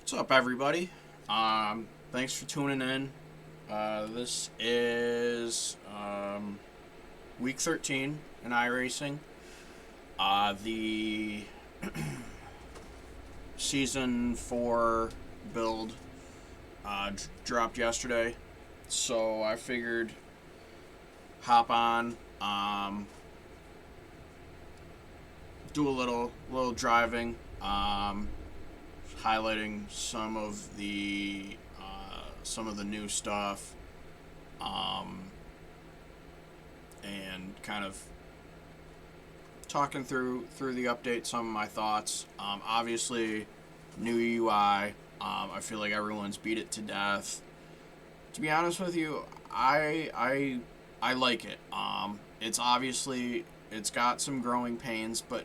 What's up, everybody? Thanks for tuning in. This is week 13 in iRacing. The season 4 build dropped yesterday, so I figured hop on, do a little driving. Highlighting some of the new stuff, and kind of talking through the update, some of my thoughts. Obviously, new UI. I feel like everyone's beat it to death. To be honest with you, I like it. It's got some growing pains, but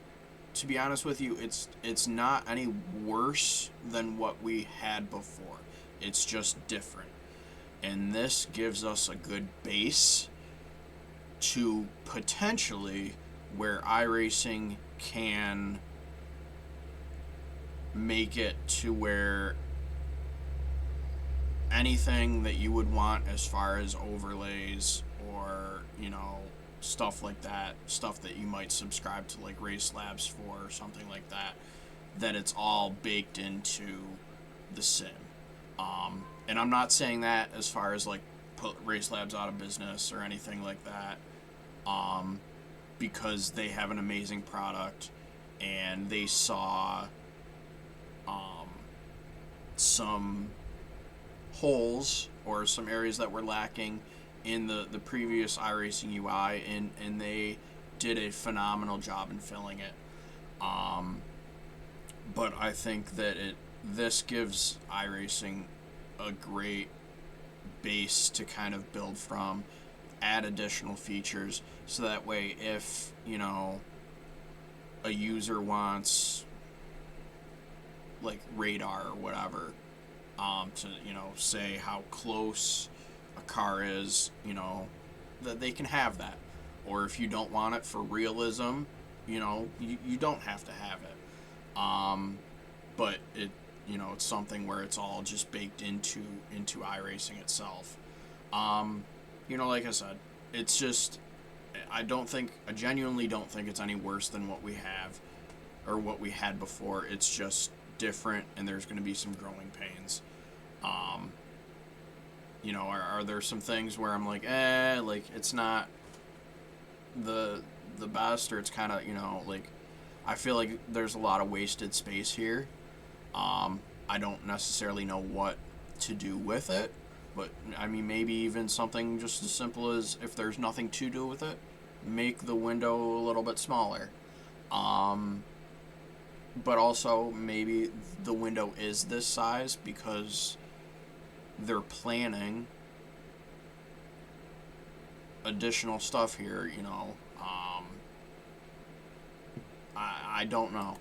to be honest with you, it's not any worse than what we had before. It's just different. And this gives us a good base to potentially where iRacing can make it to where anything that you would want as far as overlays or, stuff like that, stuff that you might subscribe to like Race Labs for or something like that, that it's all baked into the sim. And I'm not saying that as far as like put Race Labs out of business or anything like that, because they have an amazing product and they saw some holes or some areas that were lacking in the previous iRacing UI, and they did a phenomenal job in filling it. But I think that this gives iRacing a great base to kind of build from, add additional features, so that way if, a user wants like radar or whatever, to, say how close a car is, that they can have that. Or if you don't want it for realism, you don't have to have it. But it's something where it's all just baked into iRacing itself. Like I said, it's just, I genuinely don't think it's any worse than what we have or what we had before. It's just different, and there's going to be some growing pains. Are there some things where I'm like, like it's not the best, or it's kind of, like I feel like there's a lot of wasted space here. I don't necessarily know what to do with it, but I mean, maybe even something just as simple as, if there's nothing to do with it, make the window a little bit smaller. But also maybe the window is this size because they're planning additional stuff here, I don't know.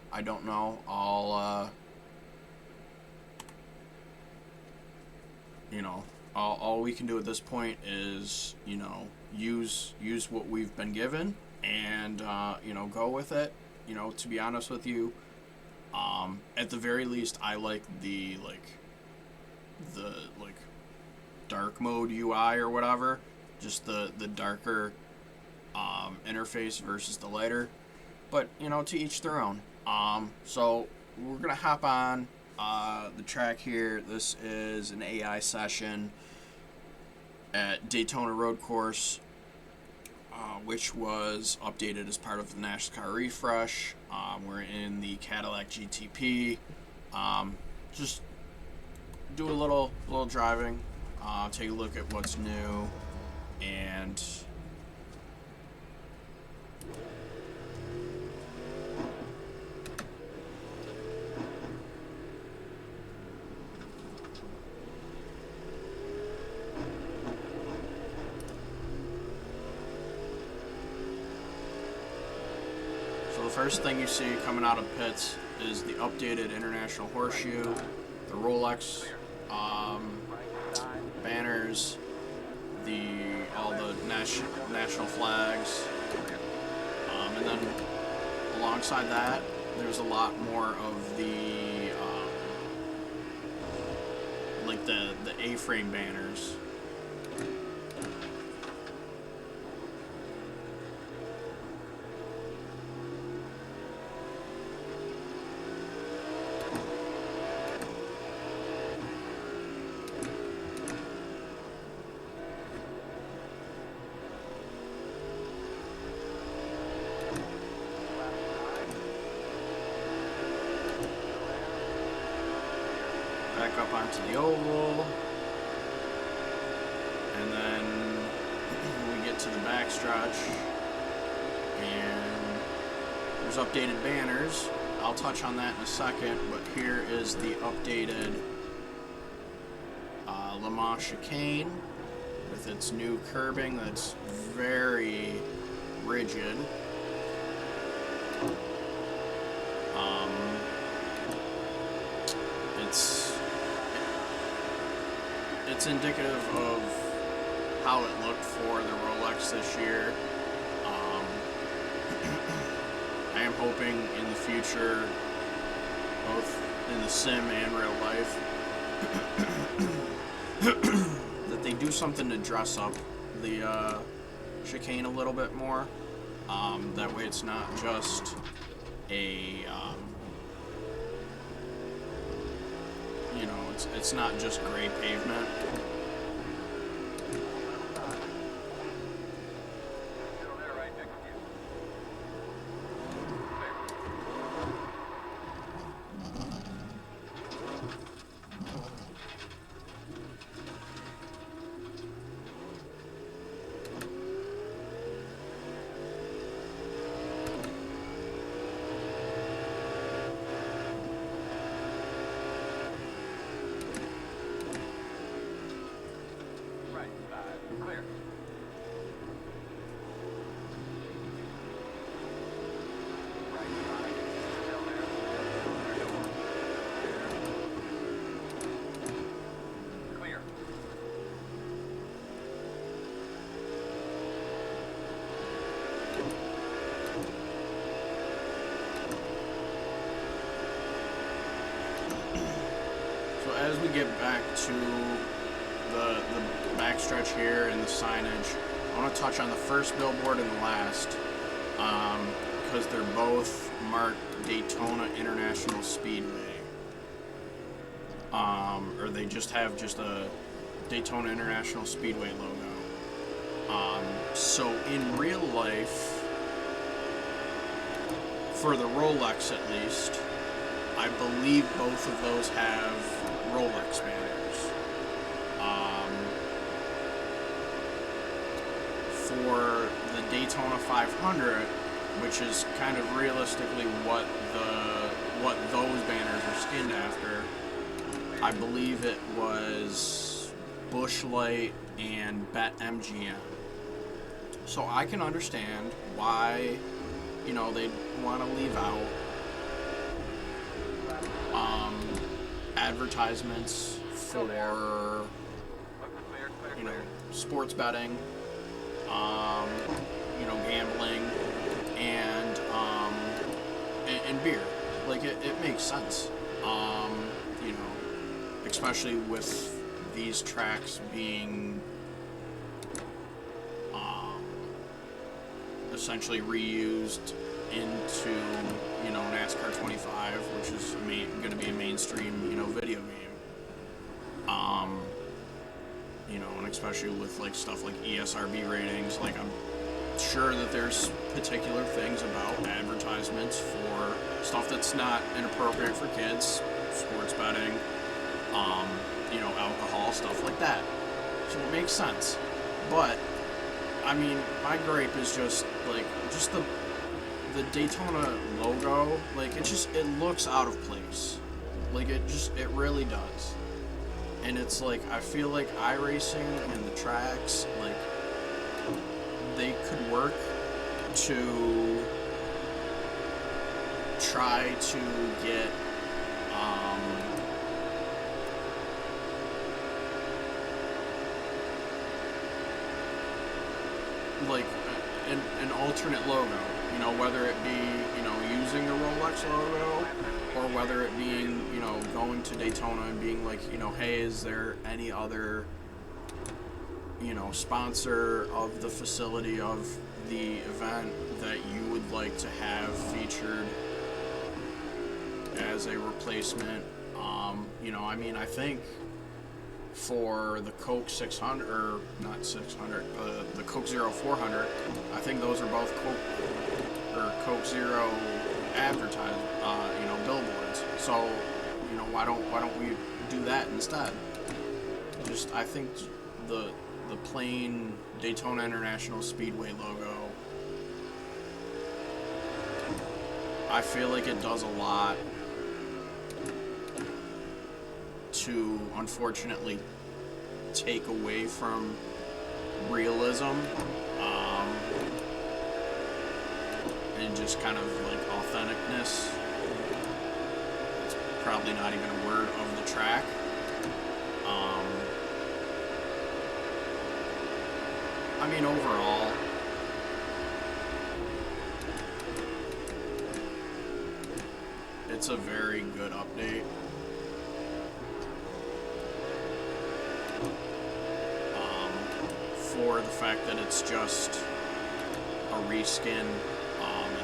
All we can do at this point is, use what we've been given and, go with it. To be honest with you, at the very least, I like the dark mode UI or whatever, just the darker interface versus the lighter, but to each their own. So we're gonna hop on the track here. This is an AI session at Daytona Road Course, which was updated as part of the NASCAR refresh. We're in the Cadillac GTP. Just do a little driving, take a look at what's new, and so the first thing you see coming out of pits is the updated International Horseshoe, the Rolex banners, all the national flags, and then alongside that, there's a lot more of the like the A-frame banners. Back up onto the oval, and then we get to the backstretch, and there's updated banners. I'll touch on that in a second, but here is the updated Le Mans chicane with its new curbing that's very rigid. It's indicative of how it looked for the Rolex this year. I am hoping in the future, both in the sim and real life, that they do something to dress up the chicane a little bit more. That way it's not just a you know, it's not just gray pavement. As we get back to the backstretch here and the signage, I want to touch on the first billboard and the last, because they're both marked Daytona International Speedway, or they just have a Daytona International Speedway logo. So in real life, for the Rolex at least, I believe both of those have Rolex banners. For the Daytona 500, which is kind of realistically what those banners are skinned after, I believe it was Busch Light and Bet MGM. So I can understand why, you know, they'd want to leave out advertisements for, you know, sports betting, you know, gambling, and beer. Like, it makes sense, you know, especially with these tracks being essentially reused into, you know, NASCAR 25, which is going to be a mainstream, you know, video game. You know, and especially with like stuff like ESRB ratings, like I'm sure that there's particular things about advertisements for stuff that's not inappropriate for kids, sports betting, you know, alcohol, stuff like that. So it makes sense. But I mean, my gripe is just the Daytona logo, like it looks out of place. Like it really does. And it's like, I feel like iRacing and the tracks, like, they could work to try to get like an alternate logo, you know, whether it be, you know, using the Rolex logo or whether it being, you know, going to Daytona and being like, you know, hey, is there any other, you know, sponsor of the facility of the event that you would like to have featured as a replacement. You know, I mean, I think for the Coke 600, or not 600, the Coke Zero 400, I think those are both Coke Zero advertised, you know, billboards. So, you know, why don't we do that instead? Just, I think the plain Daytona International Speedway logo, I feel like it does a lot to, unfortunately, take away from realism, and just kind of like authenticness. It's probably not even a word of the track. I mean, overall, it's a very good update. For the fact that it's just a reskin,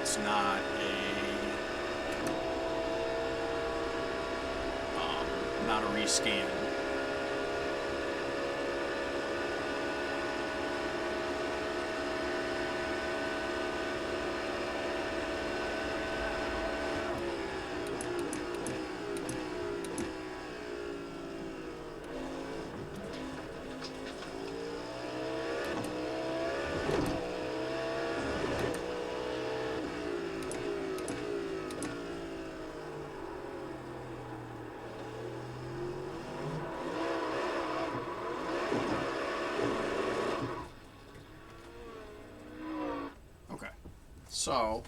it's not a rescan. So,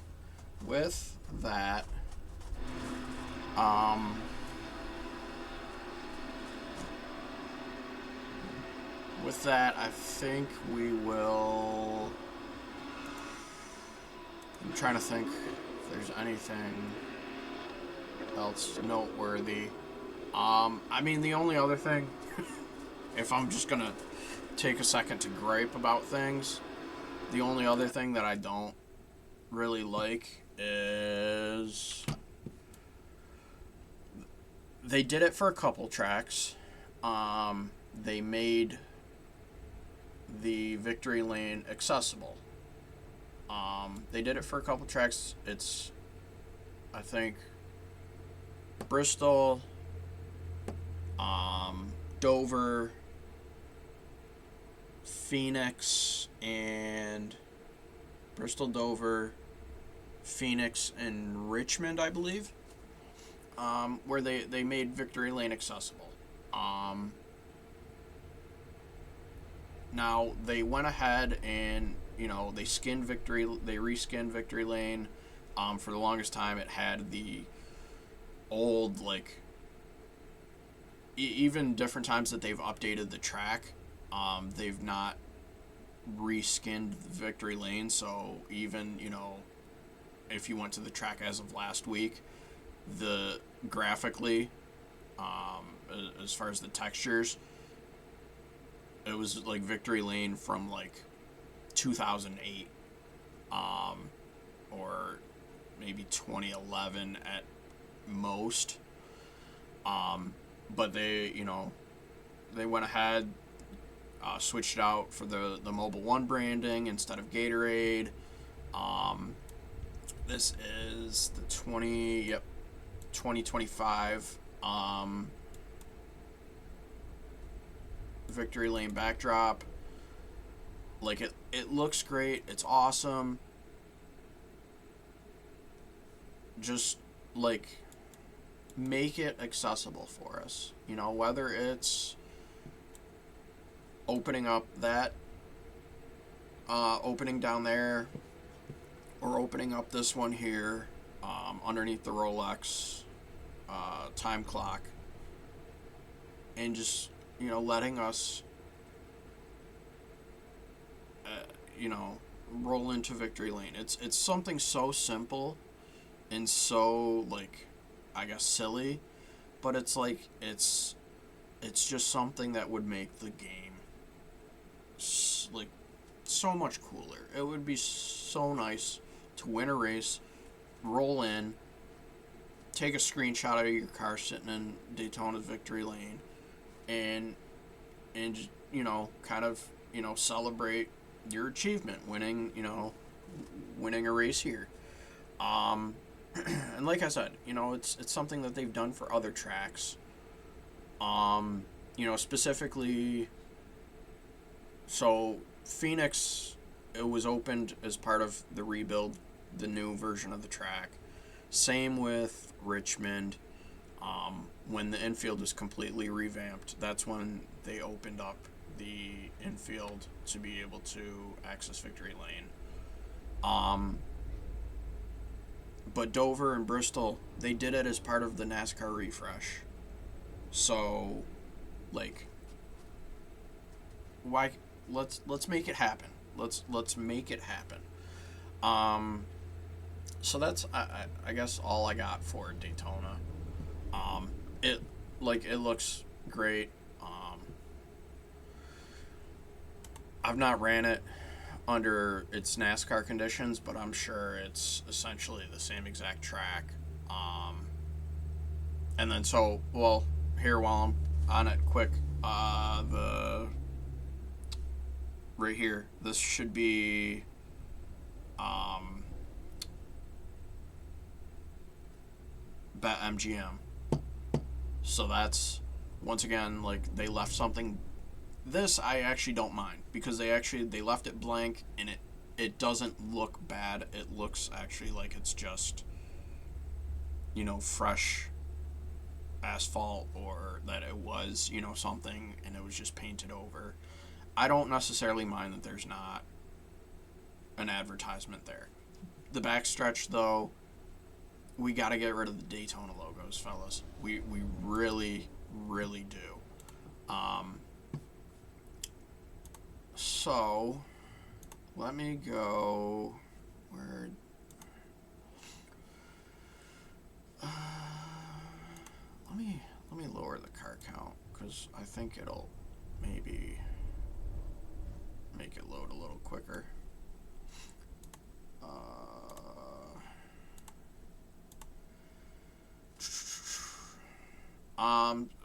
with that, I think we will. I'm trying to think if there's anything else noteworthy. I mean, the only other thing, if I'm just gonna take a second to gripe about things, the only other thing that I don't really like is they did it for a couple tracks. They made the victory lane accessible. They did it for a couple tracks. It's, I think, Bristol, Dover, Phoenix, and Bristol, Dover, Phoenix, and Richmond, I believe, where they made victory lane accessible. Now they went ahead and, you know, they reskinned victory lane. For the longest time, it had the old, like, even different times that they've updated the track, they've not reskinned the victory lane. So even, you know, if you went to the track as of last week, the graphically, as far as the textures, it was like victory lane from like 2008, or maybe 2011 at most. But they, you know, they went ahead, switched it out for the Mobile One branding instead of Gatorade. This is the 2025 victory lane backdrop. Like, it looks great. It's awesome. Just, like, make it accessible for us. You know, whether it's opening up that opening down there, or opening up this one here, underneath the Rolex time clock, and just, you know, letting us, you know, roll into victory lane. It's something so simple and so, like, I guess, silly, but it's like it's just something that would make the game like so much cooler. It would be so nice to win a race, roll in, take a screenshot of your car sitting in Daytona's victory lane, and kind of celebrate your achievement, winning a race here. Um, and like I said, it's something that they've done for other tracks. Specifically, so Phoenix, it was opened as part of the rebuild, the new version of the track. Same with Richmond. When the infield was completely revamped, that's when they opened up the infield to be able to access victory lane. But Dover and Bristol, they did it as part of the NASCAR refresh. So, like, why? Let's make it happen. Let's make it happen. So that's I guess all I got for Daytona. It looks great. I've not ran it under its NASCAR conditions, but I'm sure it's essentially the same exact track. And then here while I'm on it, quick, the right here, this should be BetMGM. So that's, once again, like, they left something. This I actually don't mind, because they left it blank, and it doesn't look bad. It looks actually like it's just fresh asphalt, or that it was something and it was just painted over. I don't necessarily mind that there's not an advertisement there. The backstretch, though, we got to get rid of the Daytona logos, fellas. We really, really do. So, let me go where. Let me lower the car count, because I think it'll maybe make it load a little quicker.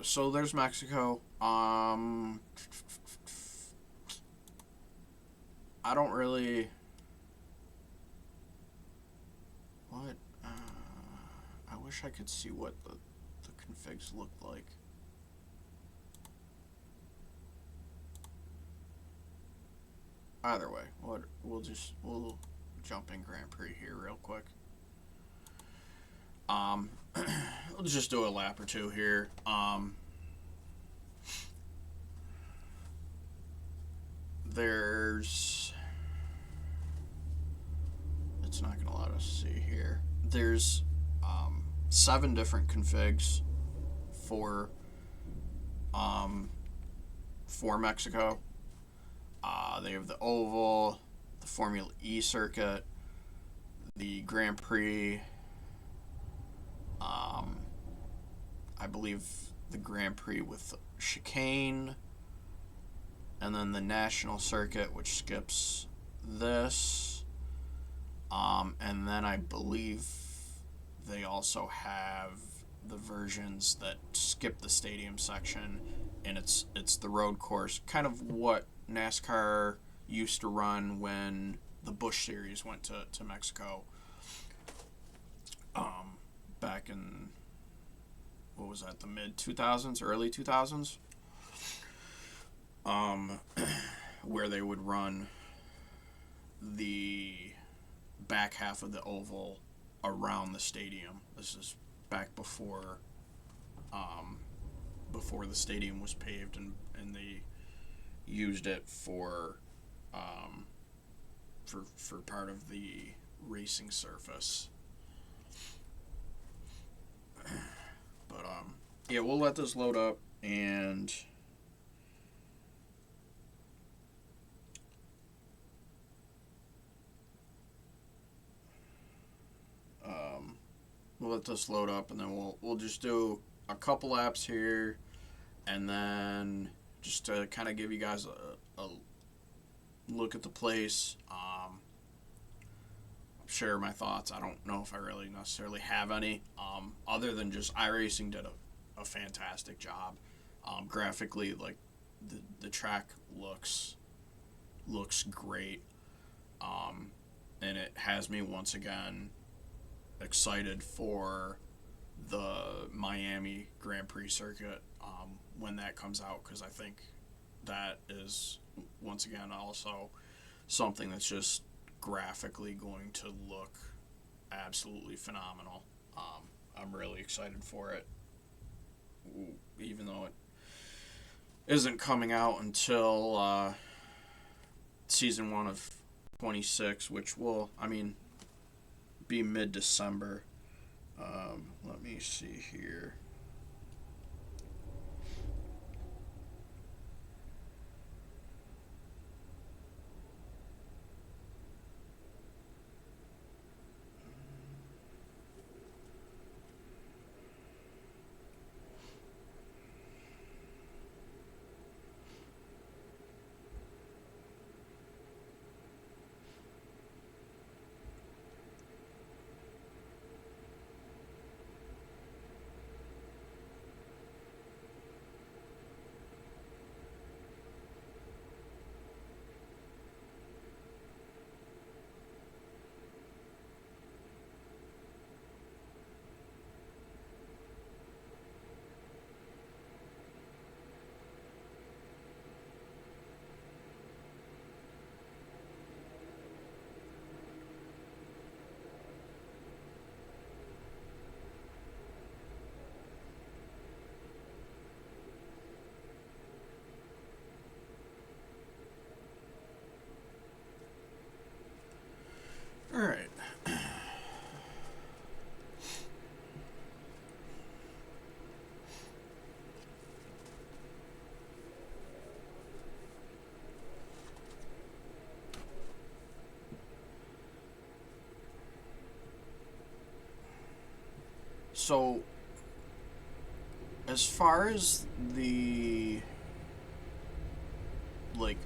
So there's Mexico. I don't really. What? I wish I could see what the configs look like. Either way, we'll jump in Grand Prix here real quick. We'll just do a lap or two here. It's not going to let us see here. There's 7 different configs for Mexico. They have the oval, the Formula E circuit, the Grand Prix, I believe the Grand Prix with chicane, and then the national circuit, which skips this, and then I believe they also have the versions that skip the stadium section, and it's the road course, kind of what NASCAR used to run when the Busch Series went to Mexico, back in, what was that, the mid 2000s, early 2000s, where they would run the back half of the oval around the stadium. This is back before the stadium was paved, and they used it for part of the racing surface. But yeah, we'll let this load up, and we'll let this load up, and then we'll just do a couple laps here, and then just to kind of give you guys a look at the place, share my thoughts. I don't know if I really necessarily have any, other than just iRacing did a fantastic job. Graphically, like the track looks great, and it has me once again excited for the Miami Grand Prix circuit when that comes out, because I think that is once again also something that's just graphically going to look absolutely phenomenal. I'm really excited for it, even though it isn't coming out until season 1 of 26, which will, be mid-December. Let me see here. All right. So, as far as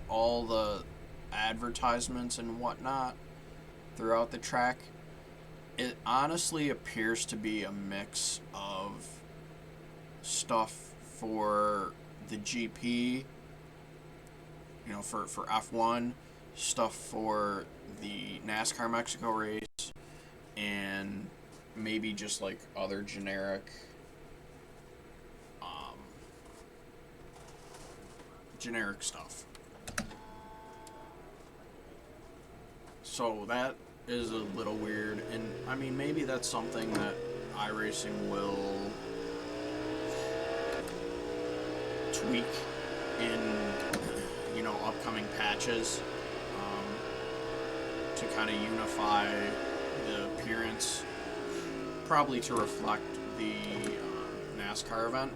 all the advertisements and whatnot throughout the track, it honestly appears to be a mix of stuff for the GP, for F1, stuff for the NASCAR Mexico race, and maybe just like other generic stuff. So that is a little weird, and maybe that's something that iRacing will tweak in upcoming patches, to kind of unify the appearance, probably to reflect the NASCAR event.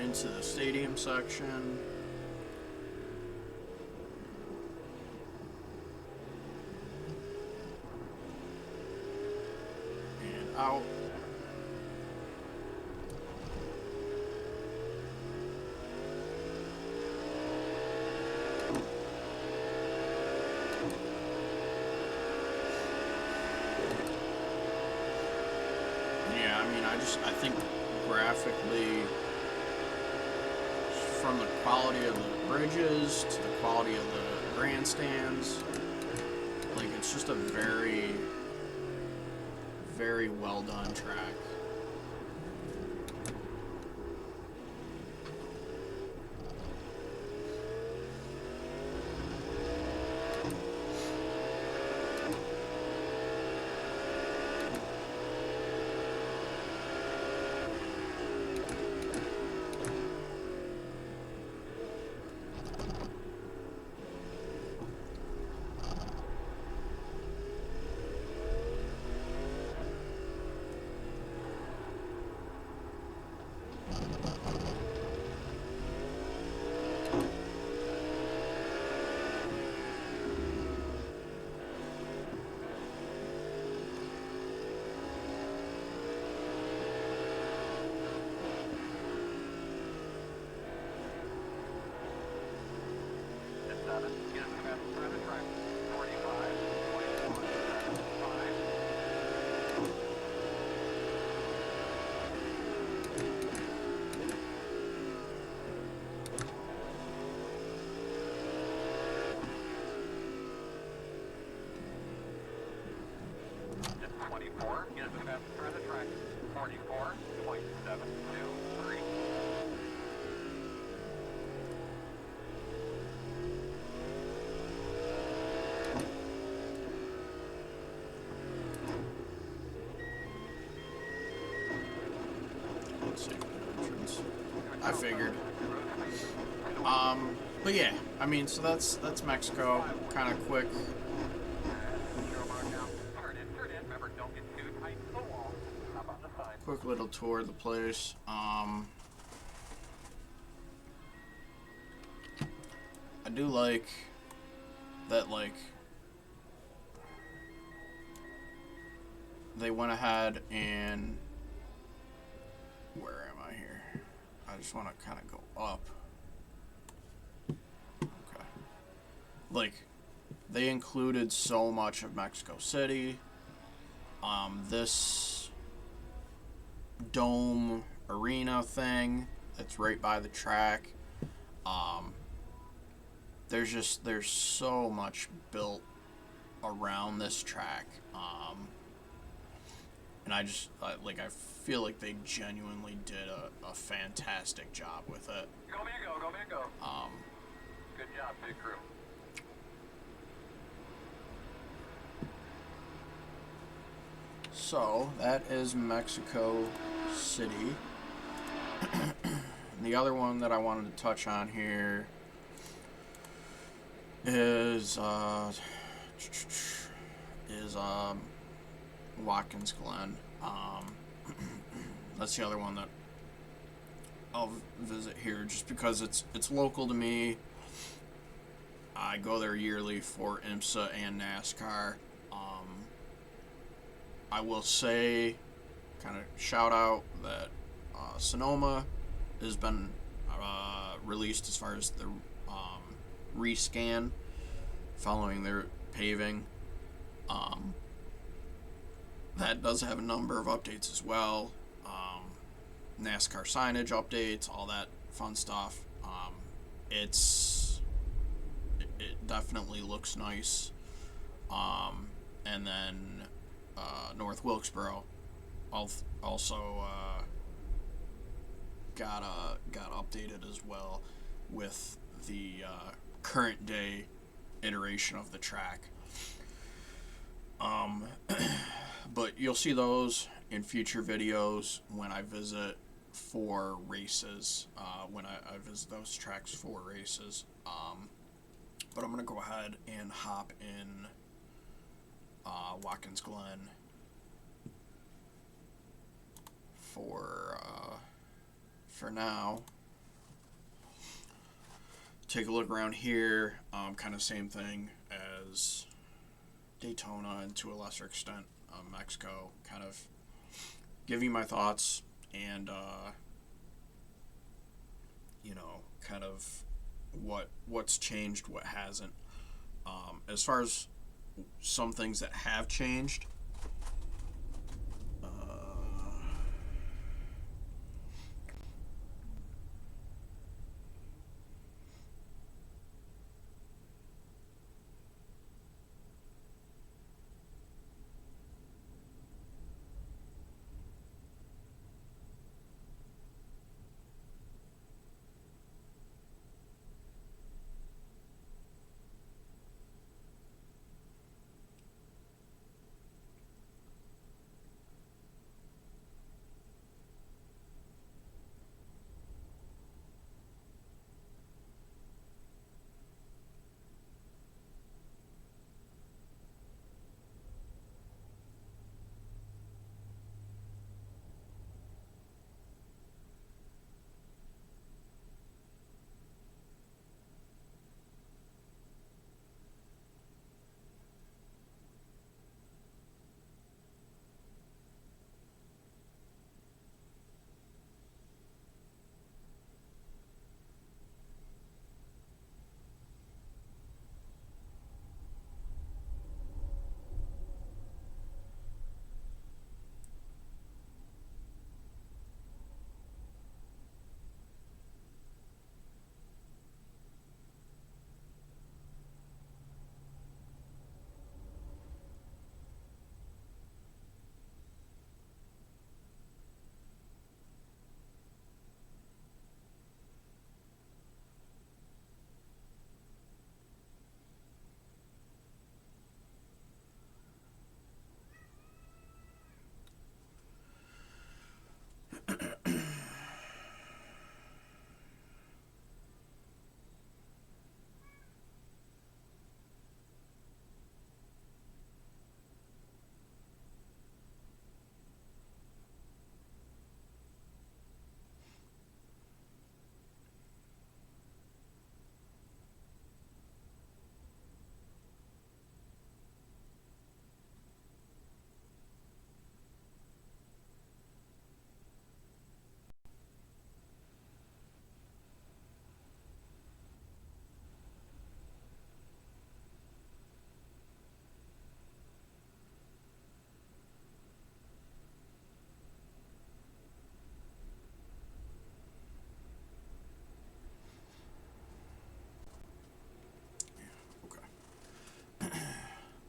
Into the stadium section. And out. just, I think graphically, from the quality of the bridges to the quality of the grandstands, like, it's just a very, very well done track. I figured. But yeah, I mean, so that's Mexico, kind of quick. Quick little tour of the place. I do like that, like, they went ahead and, where am I here? I just want to kind of go up. Okay. Like, they included so much of Mexico City. This dome arena thing that's right by the track. There's so much built around this track. And I feel like they genuinely did a fantastic job with it. Go man go, go man go. Good job, big crew. So, that is Mexico City. The other one that I wanted to touch on here is Watkins Glen. That's the other one that I'll visit here just because it's local to me. I go there yearly for IMSA and NASCAR. I will say, kind of shout out that Sonoma has been released as far as the rescan following their paving. That does have a number of updates as well. NASCAR signage updates, all that fun stuff. It definitely looks nice. And then North Wilkesboro also got updated as well with the current day iteration of the track. But you'll see those in future videos when I visit for races, when I visit those tracks for races. But I'm going to go ahead and hop in Watkins Glen for now. Take a look around here. Kind of same thing as Daytona and to a lesser extent Mexico. Kind of give you my thoughts and kind of what's changed, what hasn't. As far as some things that have changed,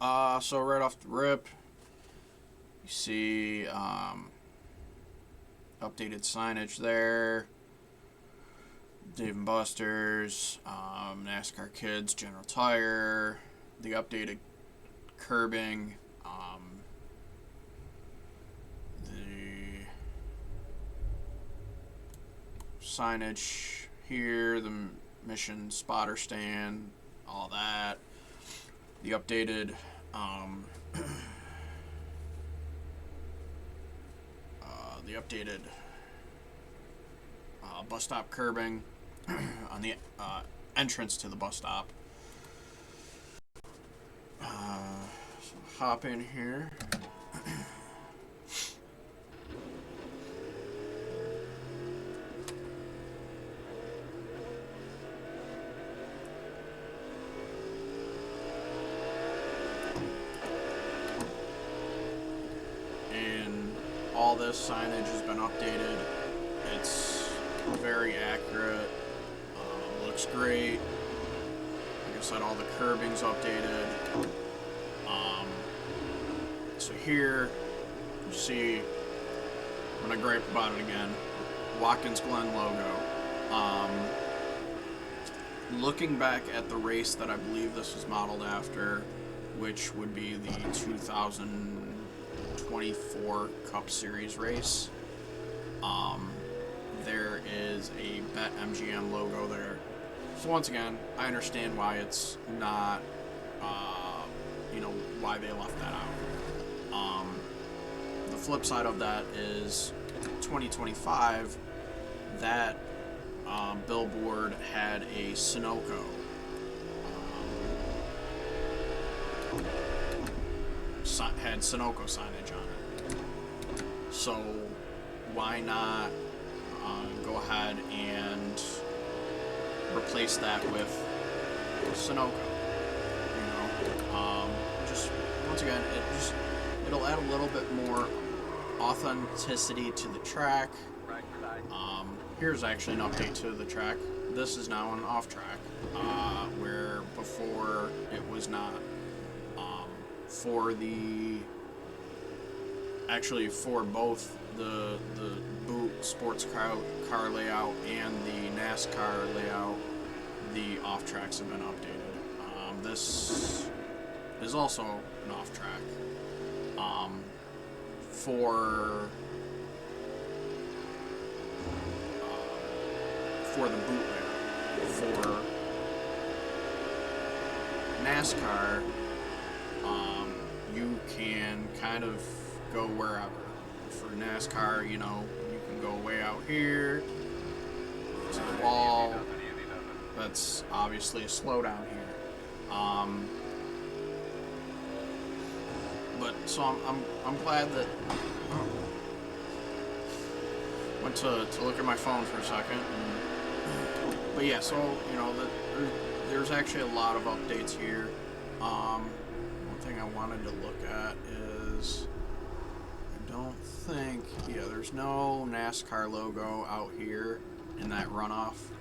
So right off the rip, you see updated signage there. Dave and Buster's, NASCAR Kids, General Tire, the updated curbing, the signage here, the mission spotter stand, all that. The updated bus stop curbing on the entrance to the bus stop. So hop in here. And all this signage has been updated. It's very accurate. Looks great. Like I said, all the curbing's updated. So here, you see, I'm gonna gripe about it again. Watkins Glen logo. Looking back at the race that I believe this was modeled after, which would be the 2024 Cup Series race, there is a BetMGM logo there. So once again, I understand why it's not, why they left that out. The flip side of that is 2025, that billboard had a Sunoco had Sunoco signage on it. So why not go ahead and replace that with Sunoco? Just once again, it'll add a little bit more authenticity to the track. Here's actually an update to the track. This is now an off track, where before it was not. For both the boot sports car layout and the NASCAR layout, the off tracks have been updated. This is also an off track. For the boot layout. For NASCAR, you can kind of go wherever. For NASCAR, you can go way out here to the wall. That's obviously a slowdown here. But so I'm glad that went to look at my phone for a second. But yeah, so there's actually a lot of updates here. One thing I wanted to look at is there's no NASCAR logo out here in that runoff,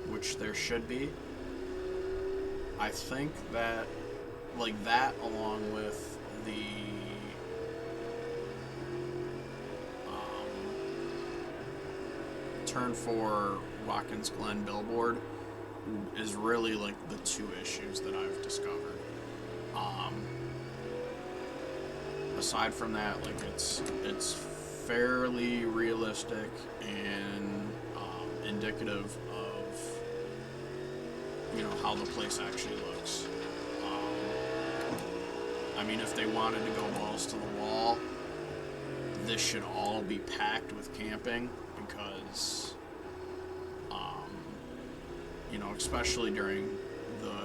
which there should be. I think that along with the Turn 4 Watkins Glen billboard is really like the two issues that I've discovered. Aside from that, it's fairly realistic and indicative of how the place actually looks. If they wanted to go balls to the wall, this should all be packed with camping because especially during the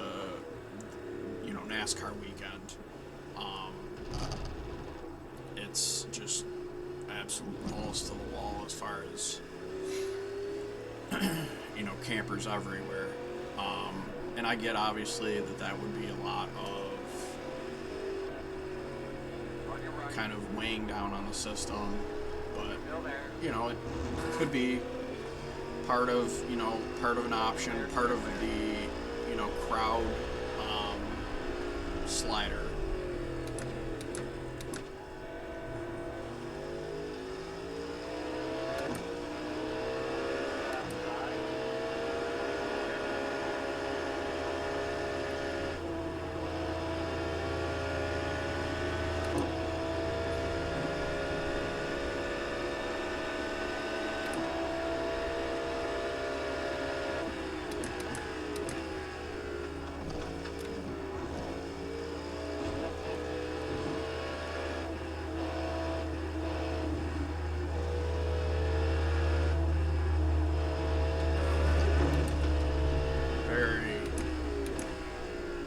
NASCAR weekend, it's just absolute balls to the wall as far as campers everywhere. And I get obviously that would be a lot of kind of weighing down on the system, but it could be part of an option, part of the crowd slider.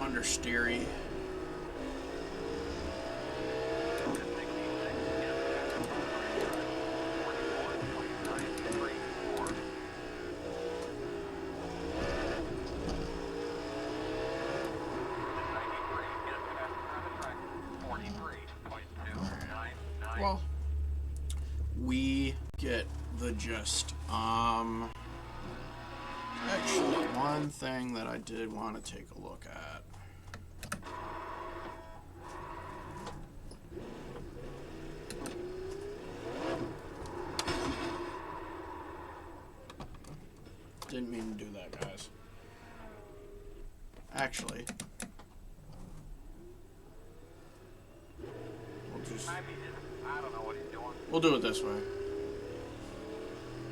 Understeery. Well, we get the gist. Actually, one thing that I did want to take a look at. Didn't mean to do that, guys. Actually, I don't know what he's doing. we'll do it this way.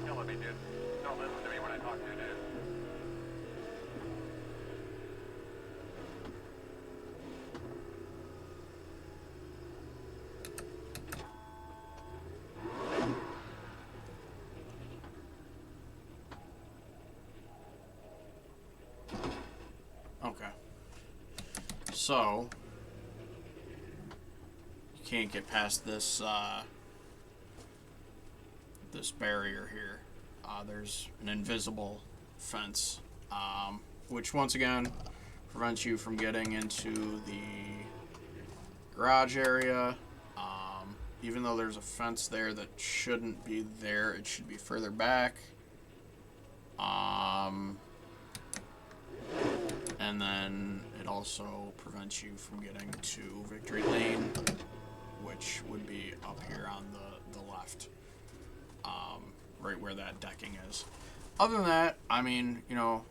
Don't let me, dude. Don't listen to me when I talk to you, dude. Okay. So, you can't get past this, this barrier here. There's an invisible fence, which once again prevents you from getting into the garage area. Even though there's a fence there that shouldn't be there, it should be further back. And then it also prevents you from getting to Victory Lane, which would be up here on the left, right where that decking is. Other than that, I mean, you know,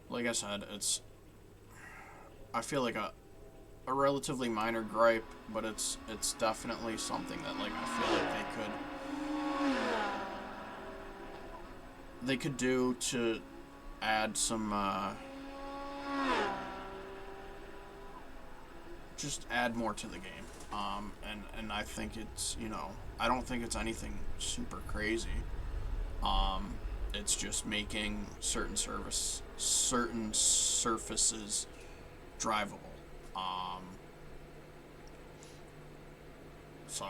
like I said, I feel like a relatively minor gripe, but it's definitely something that, like, I feel like they could do to add some, just add more to the game. And I think it's, you know, I don't think it's anything super crazy. It's just making certain surfaces drivable. So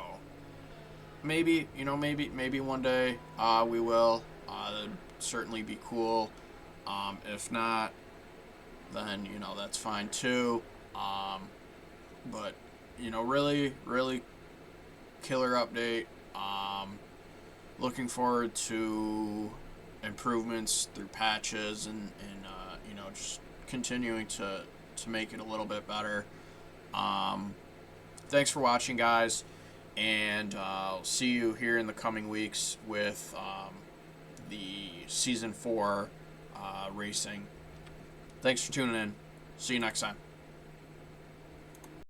maybe, you know, maybe one day we will. That'd certainly be cool. If not, then, you know, that's fine too. But, you know, really killer update. Looking forward to improvements through patches and you know, just continuing to make it a little bit better. Thanks for watching, guys, and I'll see you here in the coming weeks with the Season 4 racing. Thanks for tuning in. See you next time.